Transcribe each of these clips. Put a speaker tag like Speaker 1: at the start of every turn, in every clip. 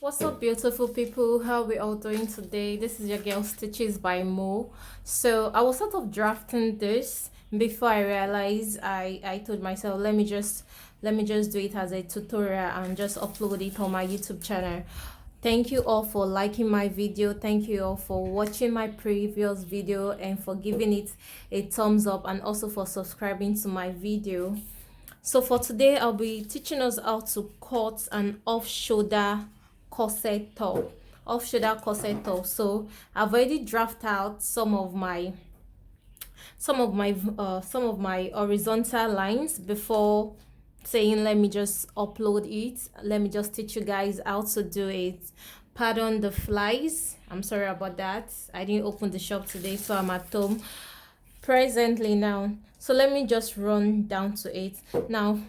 Speaker 1: What's up, beautiful people? How are we all doing today? This is your girl Stitches by Mo. So I was sort of drafting this before I realized I told myself let me just do it as a tutorial and just upload it on my YouTube channel. Thank you all for liking my video. Thank you all for watching my previous video and for giving it a thumbs up, and also for subscribing to my video. So for today, I'll be teaching us how to cut an off-shoulder corset top. Off-shoulder corset top. So I've already drafted out some of my horizontal lines before saying let me just upload it. Let me just teach you guys how to do it. Pardon the flies. I'm sorry about that. I didn't open the shop today, so I'm at home presently now. So let me just run down to it now.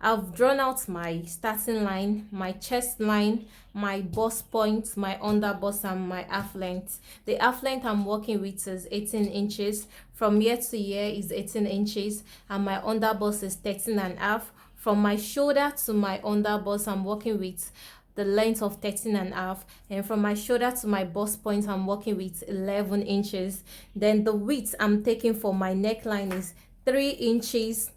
Speaker 1: I've drawn out my starting line, my chest line, my bust point, my under bust, and my half length. The half length I'm working with is 18 inches. From here to here is 18 inches, and my under bust is 13 and a half. From my shoulder to my under bust, I'm working with the length of 13 and a half, and from my shoulder to my bust point I'm working with 11 inches. Then the width I'm taking for my neckline is 3 inches.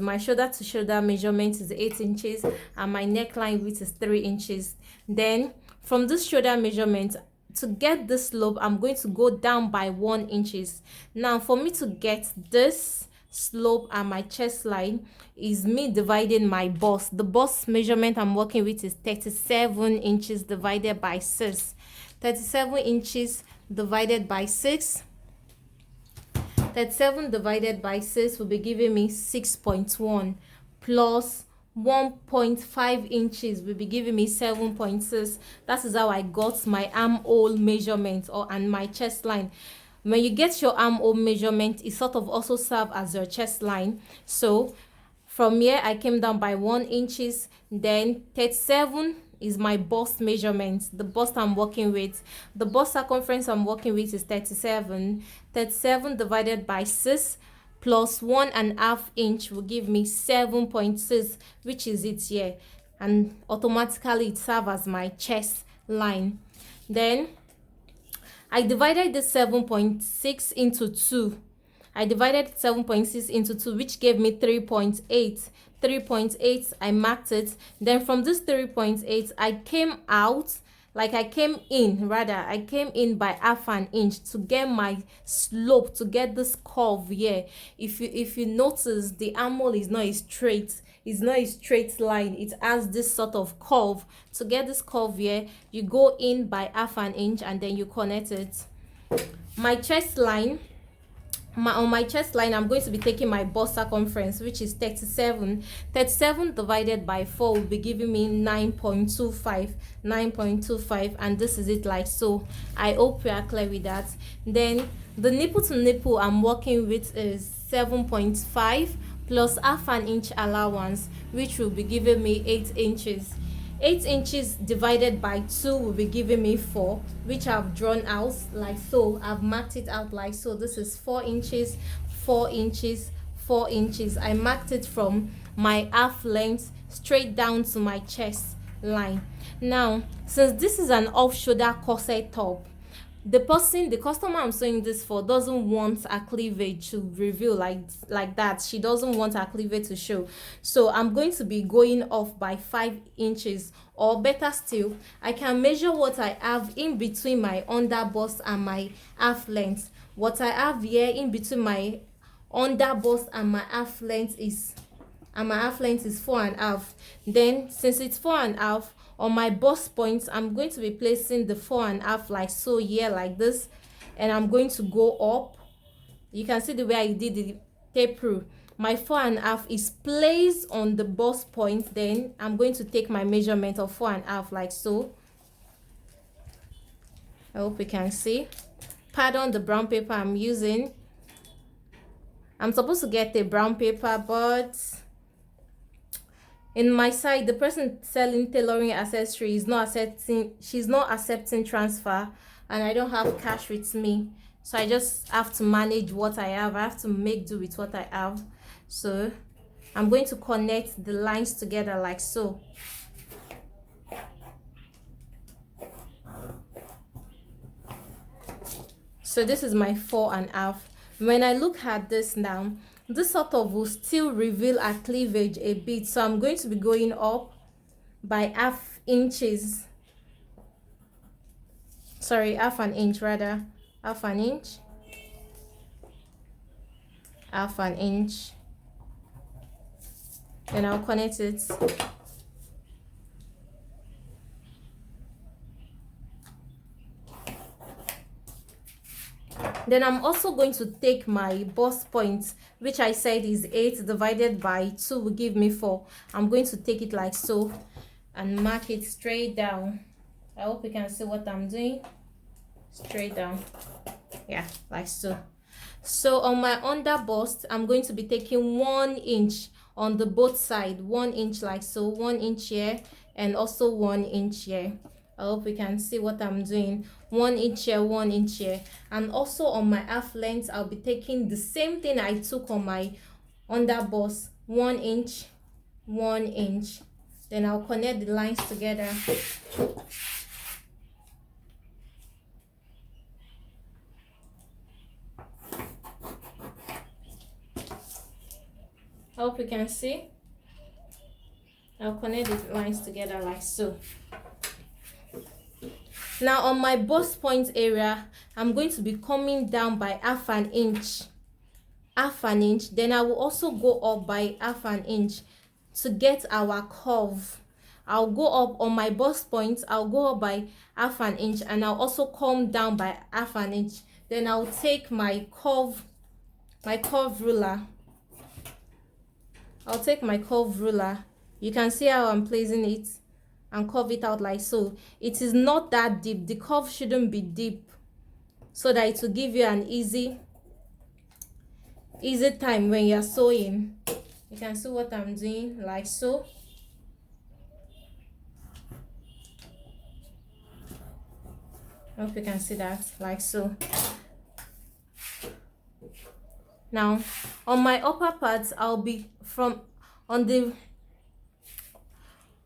Speaker 1: My shoulder to shoulder measurement is 8 inches, and my neckline width is 3 inches. Then from this shoulder measurement, to get this slope, I'm going to go down by 1 inches. Now for me to get this slope and my chest line is me dividing my bust. The bust measurement I'm working with is 37 inches divided by 6. 37 inches divided by 6. 37 divided by 6 will be giving me 6.1 plus 1.5 inches will be giving me 7.6. That is how I got my armhole measurement and my chest line. When you get your armhole measurement, it sort of also serve as your chest line. So from here I came down by 1 inches. Then 37 is my bust measurement, the bust I'm working with. The bust circumference I'm working with is 37. 37 divided by 6 plus 1.5 inch will give me 7.6, which is it here, and automatically it serves as my chest line. Then I divided the 7.6 into 2. I divided 7.6 into 2, which gave me 3.8. 3.8, I marked it. Then from this 3.8, I came in by half an inch to get my slope, to get this curve here. If you notice, the armhole is not a straight. It's not a straight line. It has this sort of curve. To get this curve here, you go in by half an inch and then you connect it. My chest line. On my chest line, I'm going to be taking my bust circumference, which is 37. 37 divided by 4 will be giving me 9.25. 9.25, and this is it like so. I hope we are clear with that. Then the nipple to nipple I'm working with is 7.5 plus half an inch allowance, which will be giving me 8 inches. 8 inches divided by 2 will be giving me 4, which I've drawn out like so. I've marked it out like so. This is 4 inches, 4 inches, 4 inches. I marked it from my half length straight down to my chest line. Now, since this is an off-shoulder corset top, the customer I'm sewing this for doesn't want a cleavage to reveal like that. She doesn't want her cleavage to show. So I'm going to be going off by 5 inches, or better still, I can measure what I have in between my under bust and my half length. What I have here in between my under bust and my half length is 4.5. Then since it's 4.5, on my bust points, I'm going to be placing the 4.5 like so here, like this, and I'm going to go up. You can see the way I did the tape rule. My 4.5 is placed on the bust point. Then I'm going to take my measurement of 4.5 like so. I hope you can see. Pardon the brown paper I'm using. I'm supposed to get a brown paper, but in my side, the person selling tailoring accessories she's not accepting transfer, and I don't have cash with me, so I just have to manage what I have. I have to make do with what I have. So I'm going to connect the lines together like so. So this is my 4.5. When I look at this now, this sort of will still reveal our cleavage a bit, so I'm going to be going up by half inches, sorry, half an inch rather, half an inch, half an inch, then I'll connect it. Then I'm also going to take my bust point, which I said is 8 divided by 2 will give me 4. I'm going to take it like so and mark it straight down. I hope you can see what I'm doing. Straight down, yeah, like so. So on my under bust, I'm going to be taking 1 inch on the both side, 1 inch like so, 1 inch here and also 1 inch here. I hope you can see what I'm doing. 1 inch here, 1 inch here. And also on my half length, I'll be taking the same thing I took on my under bust, 1 inch, 1 inch. Then I'll connect the lines together. I hope you can see. I'll connect the lines together like so. Now on my bust point area, I'm going to be coming down by half an inch, then I will also go up by half an inch to get our curve. I'll go up on my bust point, I'll go up by half an inch, and I'll also come down by half an inch. Then I'll take my curve ruler. I'll take my curve ruler. You can see how I'm placing it and curve it out like so. It is not that deep. The curve shouldn't be deep, so that it will give you an easy time when you're sewing. You can see what I'm doing like so. I hope you can see that like so. Now on my upper parts, I'll be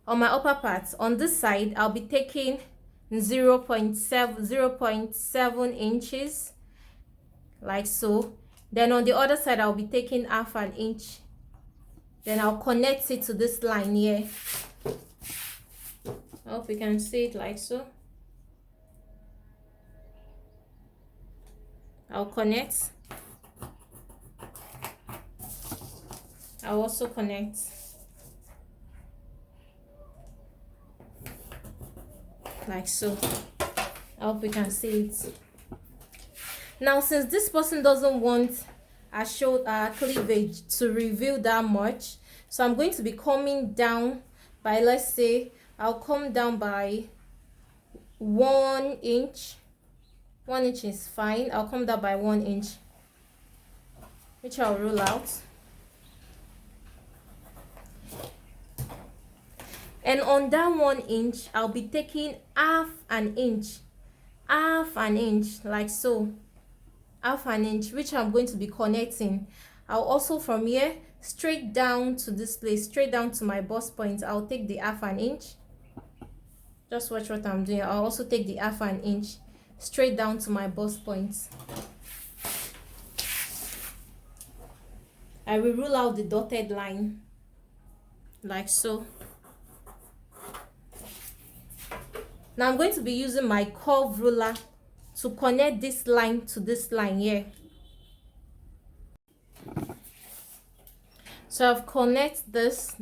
Speaker 1: on my upper parts on this side, I'll be taking 0.7 inches like so. Then on the other side, I'll be taking half an inch. Then I'll connect it to this line here. I hope you can see it like so. I'll connect. I'll also connect. Like so. I hope you can see it. Now, since this person doesn't want our cleavage to reveal that much, so I'm going to be coming down by, let's say, I'll come down by 1 inch. 1 inch is fine. I'll come down by 1 inch, which I'll roll out. And on that 1 inch, I'll be taking half an inch, like so, half an inch, which I'm going to be connecting. I'll also, from here straight down to this place, straight down to my bust point, I'll take the half an inch. Just watch what I'm doing. I'll also take the half an inch straight down to my bust point. I will rule out the dotted line like so. Now I'm going to be using my curve ruler to connect this line to this line here. So I've connected this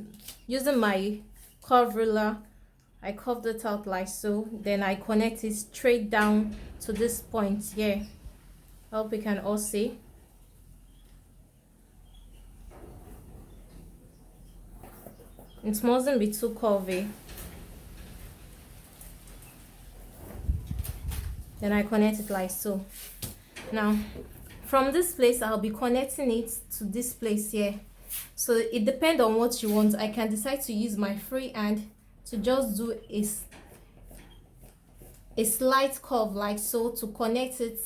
Speaker 1: using my curve ruler. I curved it out like so. Then I connect it straight down to this point here. I hope you can all see. It mustn't be too curvy. Then I connect it like so. Now from this place, I'll be connecting it to this place here. So it depends on what you want. I can decide to use my free hand to just do a slight curve like so to connect it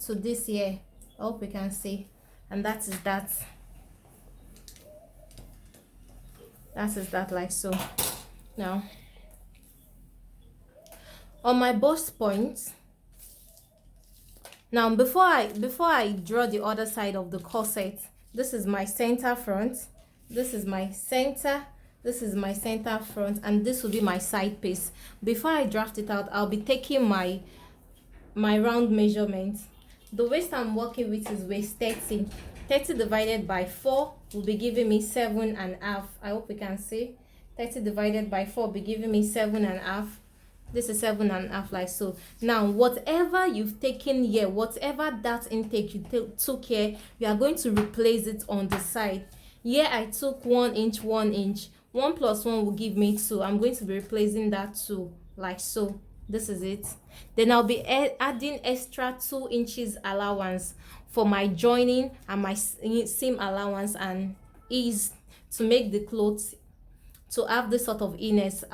Speaker 1: to this here. I hope you can see. And that is that. That is that like so. Now on my bust point, Now before I draw the other side of the corset, this is my center front, this is my center, this is my center front, and this will be my side piece. Before I draft it out, I'll be taking my round measurement. The waist I'm working with is waist 30. 30 divided by 4 will be giving me 7.5. I hope you can see. 30 divided by 4 will be giving me 7.5. This is 7.5, like so. Now whatever you've taken here, whatever that intake you took here, you are going to replace it on the side. Here I took 1 inch, 1 inch. 1 plus 1 will give me 2. I'm going to be replacing that 2, like so. This is it. Then I'll be adding extra 2 inches allowance for my joining and my seam allowance and ease, to make the clothes to have this sort of easiness.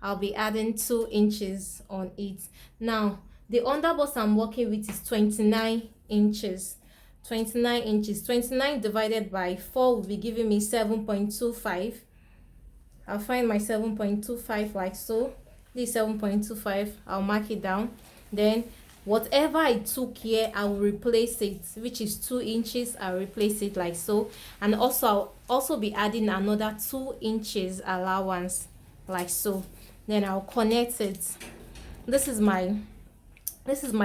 Speaker 1: I'll be adding 2 inches on it. Now the underbust I'm working with is 29 inches. 29 inches. 29 divided by 4 will be giving me 7.25. I'll find my 7.25, like so. This is 7.25. I'll mark it down. Then whatever I took here, I will replace it, which is 2 inches. I'll replace it like so. And also I'll also be adding another 2 inches allowance, like so. Then I'll connect it. This is my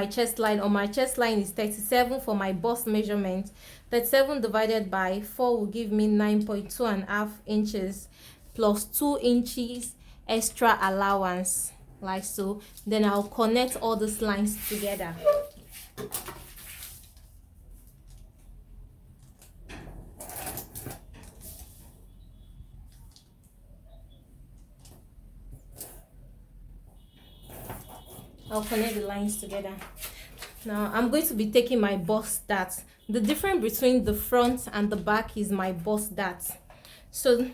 Speaker 1: chest line. On my chest line is 37 for my bust measurement. 37 divided by 4 will give me 9.2.5 inches plus 2 inches extra allowance, like so. Then I'll connect all these lines together. I'll connect the lines together. Now I'm going to be taking my bust dart. The difference between the front and the back is my bust dart. So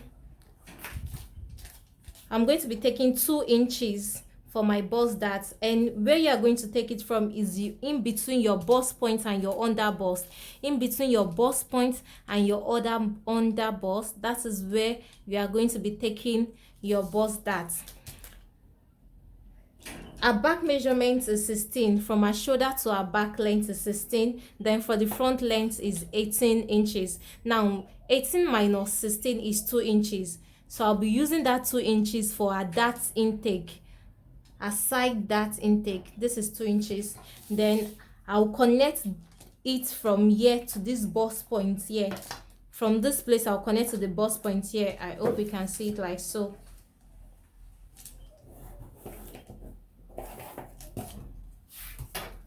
Speaker 1: I'm going to be taking 2 inches for my bust dart, and where you are going to take it from is in between your bust point and your under bust. In between your bust point and your other under bust, that is where you are going to be taking your bust dart. Our back measurement is 16. From our shoulder to our back length is 16. Then for the front length is 18 inches. Now 18 minus 16 is 2 inches. So I'll be using that 2 inches for our dart intake, a side dart intake. This is 2 inches. Then I'll connect it from here to this bust point here. From this place I'll connect to the bust point here. I hope you can see it, like so.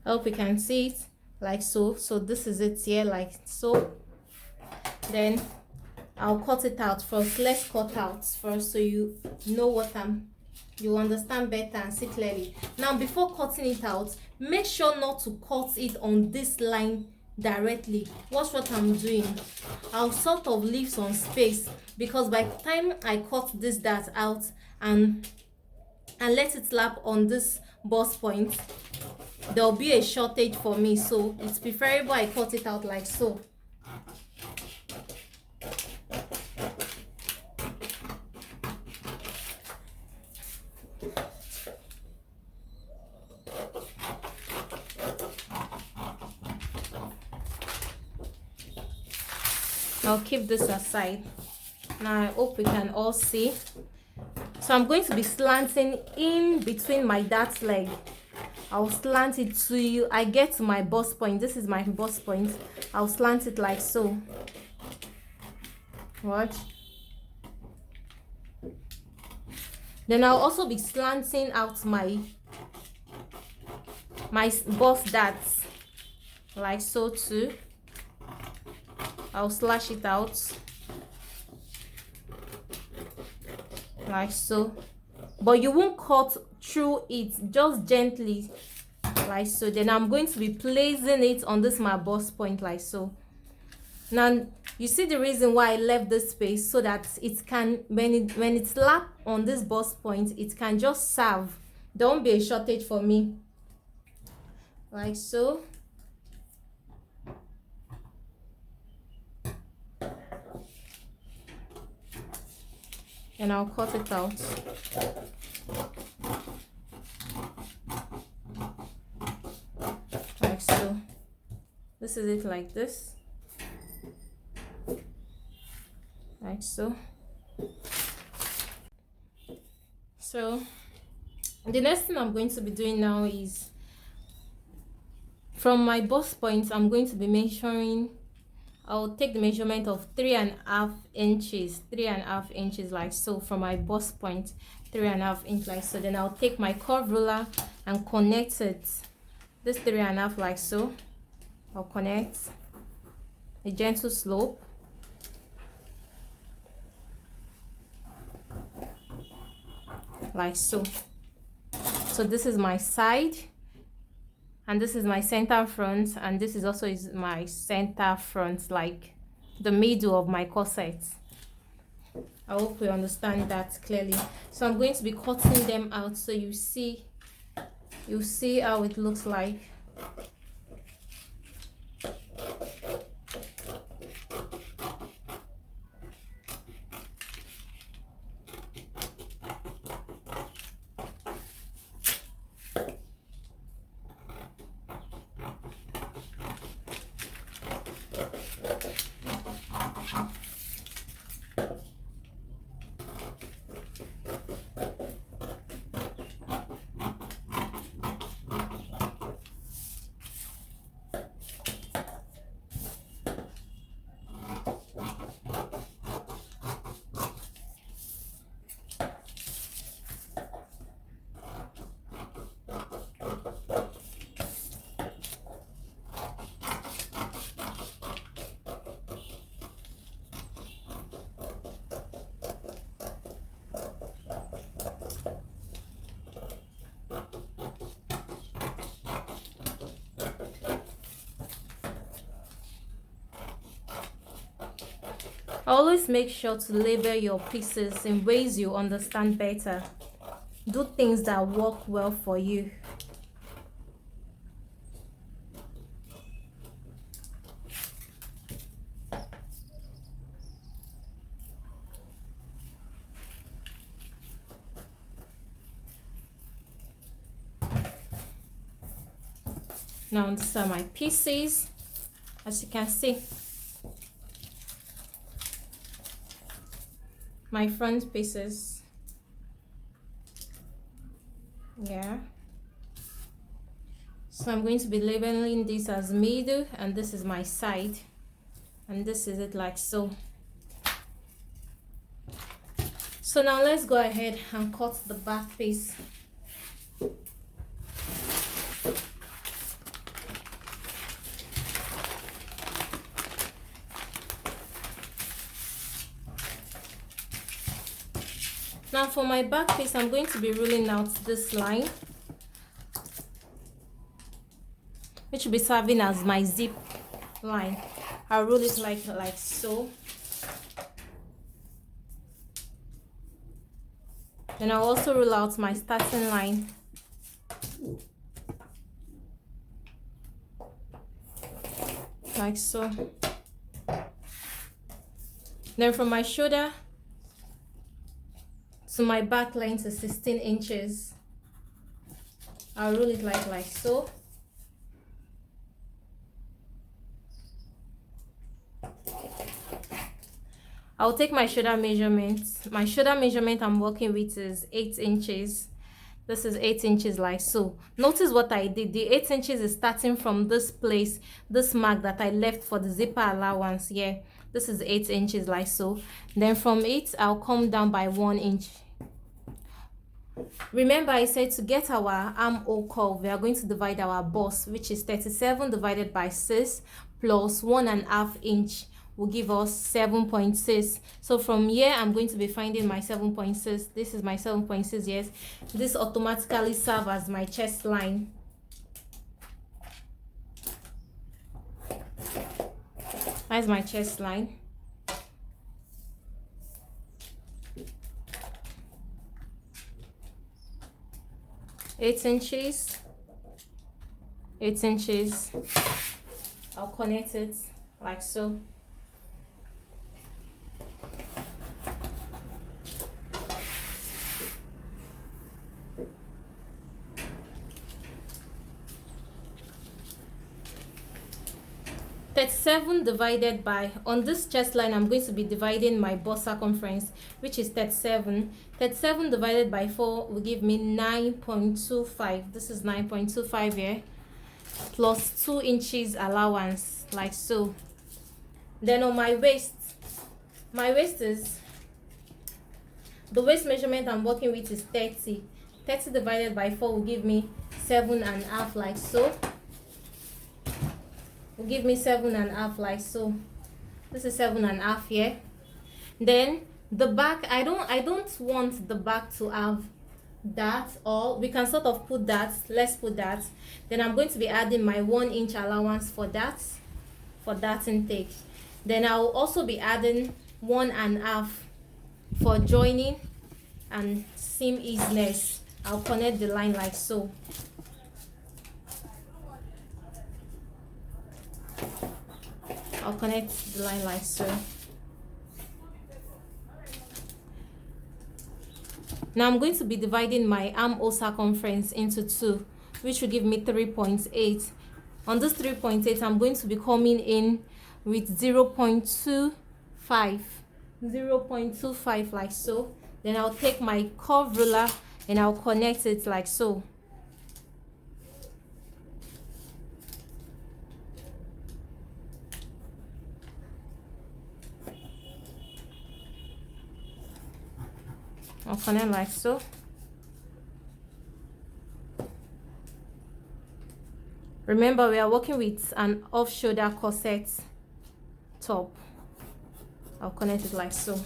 Speaker 1: I hope you can see it, like so. So this is it here, like so. Then I'll cut it out first. Let's cut out first so you know what you understand better and see clearly. Now before cutting it out, make sure not to cut it on this line directly. Watch what I'm doing. I'll sort of leave some space, because by the time I cut this dart out and let it lap on this bust point, there'll be a shortage for me. So it's preferable I cut it out like so. I'll keep this aside. Now I hope we can all see. So I'm going to be slanting in between my dart leg. I'll slant it to you. I get to my bust point. This is my bust point. I'll slant it like so. Watch. Then I'll also be slanting out my bust darts like so too. I'll slash it out like so, but you won't cut through it, just gently like so. Then I'm going to be placing it on this my bust point like so. Now you see the reason why I left this space, so that it can, when it's lap on this bust point, it can just serve. There won't be a shortage for me, like so. And I'll cut it out. This is it like this, like so. So the next thing I'm going to be doing now is, from my bust point, I'm going to be measuring. I'll take the measurement of 3.5 inches, 3.5 inches like so, from my bust point, 3.5 inch like so. Then I'll take my curve ruler and connect it, this 3.5 like so. I'll connect a gentle slope, like so. So this is my side, and this is my center front, and this is also my center front, like the middle of my corset. I hope you understand that clearly. So I'm going to be cutting them out so you see how it looks like. Always make sure to label your pieces in ways you understand better. Do things that work well for you. Now these are my pieces, as you can see. My front pieces. Yeah. So I'm going to be labeling this as middle, and this is my side, and this is it like so. So now let's go ahead and cut the back piece. Now for my back piece, I'm going to be ruling out this line, which will be serving as my zip line. I'll roll it like so. Then I'll also roll out my starting line. Like so. Then from my shoulder to my back length is 16 inches. I'll roll it like so. I'll take my shoulder measurement. My shoulder measurement I'm working with is 8 inches. This is 8 inches like so. Notice what I did. The 8 inches is starting from this place, this mark that I left for the zipper allowance here. This is 8 inches like so. Then from it, I'll come down by 1 inch. Remember, I said to get our armhole curve, we are going to divide our bust, which is 37 divided by 6 plus 1.5 inch will give us 7.6. So from here, I'm going to be finding my 7.6. This is my 7.6. Yes, this automatically serves as my chest line. That's my chest line. Eight inches. I'll connect it like so. 37 divided by, on this chest line I'm going to be dividing my bust circumference, which is 37. 37 divided by 4 will give me 9.25. This is 9.25 here, plus 2 inches allowance, like so. Then on my waist is, the waist measurement I'm working with is 30. 30 divided by 4 will give me 7.5, like so. Will give me 7.5, like so. This is 7.5 here. Then the back, I don't want the back to have that, or we can sort of put that. Let's put that. Then I'm going to be adding my 1 inch allowance for that intake. Then I'll also be adding 1.5 for joining and seam easiness. I'll connect the line like so. I'll connect the line like so. Now I'm going to be dividing my armhole circumference into 2, which will give me 3.8. On this 3.8, I'm going to be coming in with 0.25, like so. Then I'll take my curve ruler and I'll connect it like so. I'll connect like so. Remember, we are working with an off-shoulder corset top. I'll connect it like so.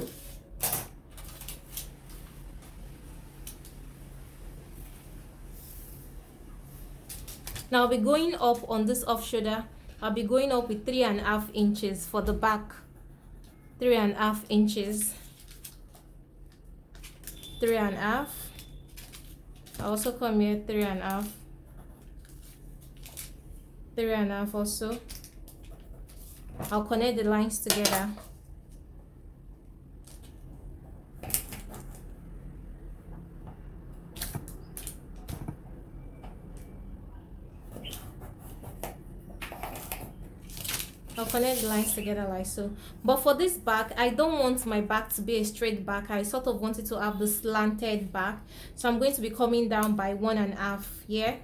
Speaker 1: Now I'll be going up on this off-shoulder. I'll be going up with 3.5 inches for the back. 3.5 inches. 3.5. I'll also come here 3.5. 3.5 also. I'll connect the lines together. I'll connect the lines together like so. But for this back, I don't want my back to be a straight back. I sort of want it to have the slanted back. So I'm going to be coming down by 1.5 here.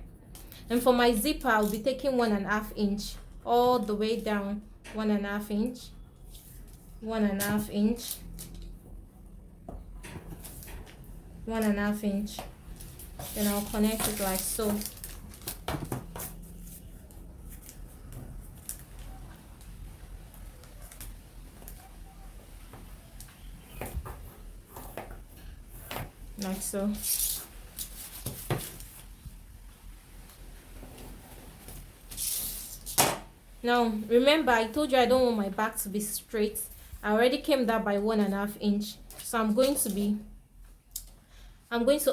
Speaker 1: And for my zipper, I'll be taking 1.5 inch all the way down. 1.5 inch. 1.5 inch. 1.5 inch. Then I'll connect it like so. Like so. Now remember, I told you I don't want my back to be straight. I already came down by 1.5 inch, so I'm going to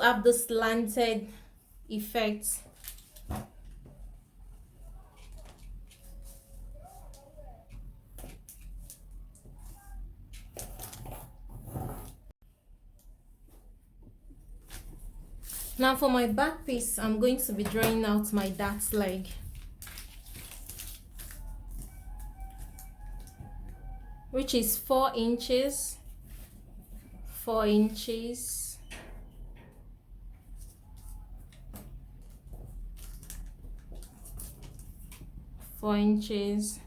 Speaker 1: have the slanted effect. Now for my back piece, I'm going to be drawing out my dart leg, which is 4 inches, 4 inches, 4 inches,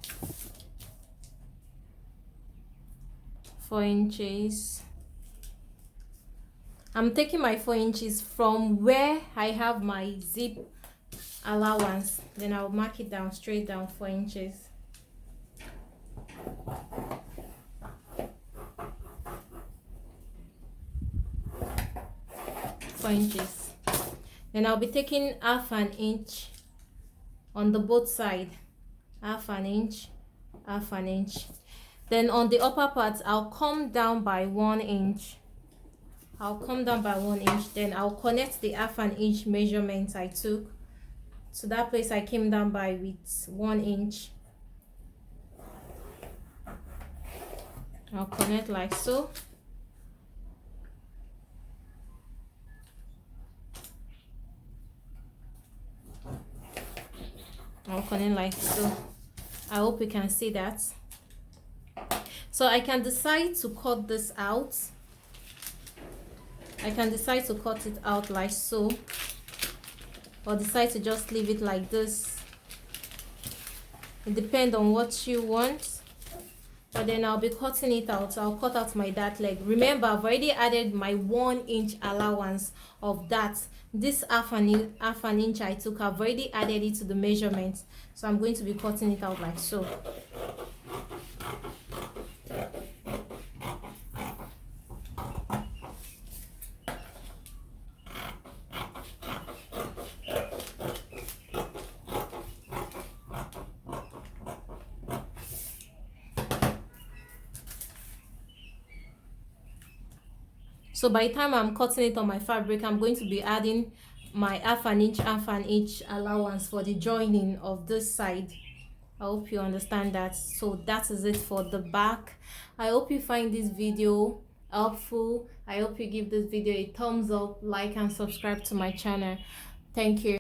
Speaker 1: 4 inches. I'm taking my 4 inches from where I have my zip allowance, then I'll mark it down, straight down 4 inches. Then I'll be taking 1/2 inch on the both side, 1/2 inch, 1/2 inch. Then on the upper part, I'll come down by 1 inch. Then I'll connect the 1/2 inch measurement I took to that place I came down by with 1 inch. I'll connect like so. I'll connect like so. I hope you can see that. So I can decide to cut this out. I can decide to cut it out like so, or decide to just leave it like this. It depends on what you want. But then I'll be cutting it out. So I'll cut out my dart leg. Remember, I've already added my 1 inch allowance of that. This half an inch I took, I've already added it to the measurement. So I'm going to be cutting it out like so. So by the time I'm cutting it on my fabric, I'm going to be adding my half an inch allowance for the joining of this side. I hope you understand that. So that is it for the back. I hope you find this video helpful. I hope you give this video a thumbs up, like and subscribe to my channel. Thank you.